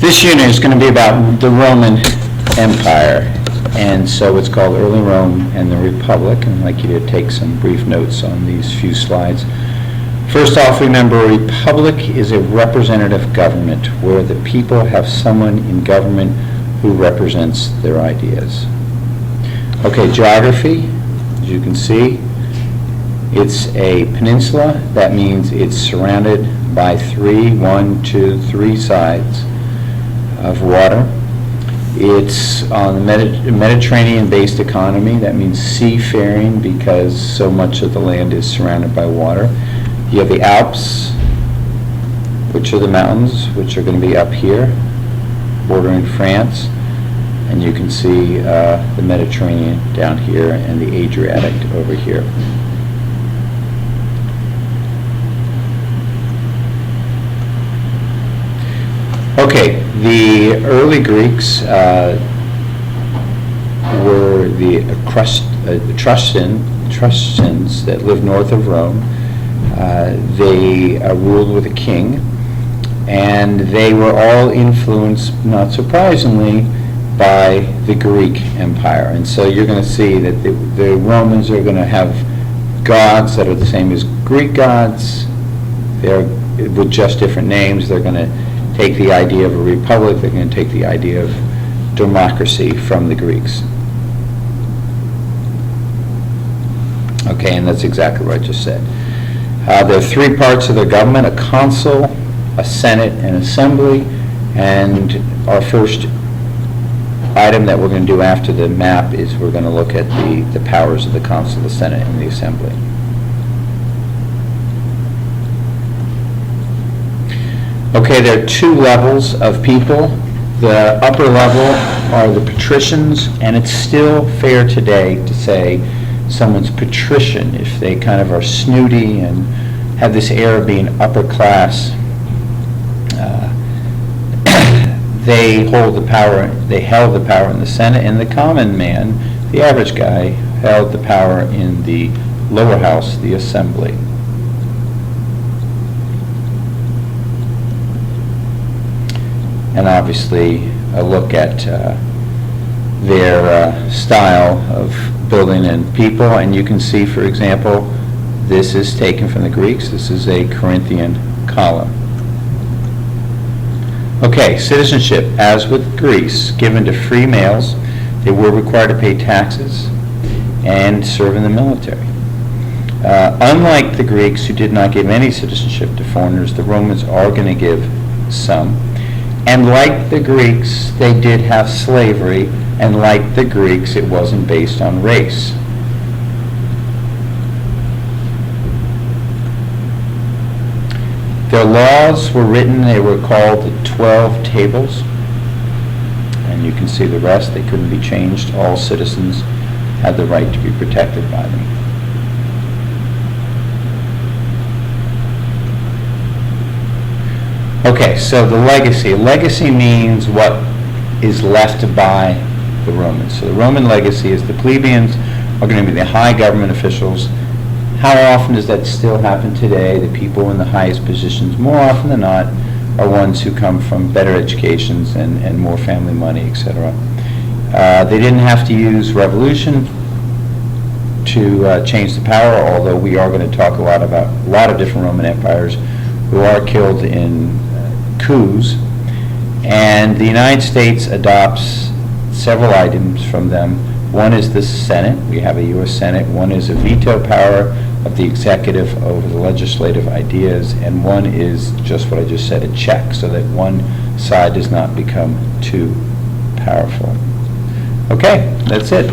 This unit is going to be about the Roman Empire, and so it's called Early Rome and the Republic, and I'd like you to take some brief notes on these few slides. First off, remember, a republic is a representative government where the people have someone in government who represents their ideas. Okay, geography, as you can see, it's a peninsula. That means it's surrounded by three sides of water. It's on the Mediterranean-based economy. That means seafaring because so much of the land is surrounded by water. You have the Alps, which are the mountains, which are going to be up here, bordering France. And you can see the Mediterranean down here and the Adriatic over here. Okay, the early Greeks were the Etruscans that lived north of Rome. They ruled with a king, and they were all influenced, not surprisingly, by the Greek Empire. And so you're going to see that the Romans are going to have gods that are the same as Greek gods. They're with just different names. They're going to take the idea of a republic. They're going to take the idea of democracy from the Greeks. Okay, and that's exactly what I just said. There are three parts of the government: a consul, a senate, and assembly. And our first item that we're going to do after the map is we're going to look at the powers of the consul, the senate, and the assembly. Okay, there are two levels of people. The upper level are the patricians, and it's still fair today to say someone's patrician if they kind of are snooty and have this air of being upper class. They hold the power. They held the power in the Senate, and the common man, the average guy, held the power in the lower house, the assembly. And obviously a look at their style of building and people. And you can see, for example, this is taken from the Greeks. This is a Corinthian column. Okay, citizenship. As with Greece, given to free males, they were required to pay taxes and serve in the military. Unlike the Greeks, who did not give any citizenship to foreigners, the Romans are going to give some. And like the Greeks, they did have slavery, and like the Greeks, it wasn't based on race. Their laws were written, they were called the 12 Tables, and you can see the rest. They couldn't be changed. All citizens had the right to be protected by them. Okay, so the legacy. Legacy means what is left by the Romans. So the Roman legacy is the plebeians are going to be the high government officials. How often does that still happen today? The people in the highest positions, more often than not, are ones who come from better educations and more family money, etc. They didn't have to use revolution to change the power, although we are going to talk a lot about a lot of different Roman empires who are killed in coups. And the United States adopts several items from them. One is the Senate. We have a U.S. Senate. One is a veto power of the executive over the legislative ideas, and one is just what I just said, a check, so that one side does not become too powerful. Okay, that's it.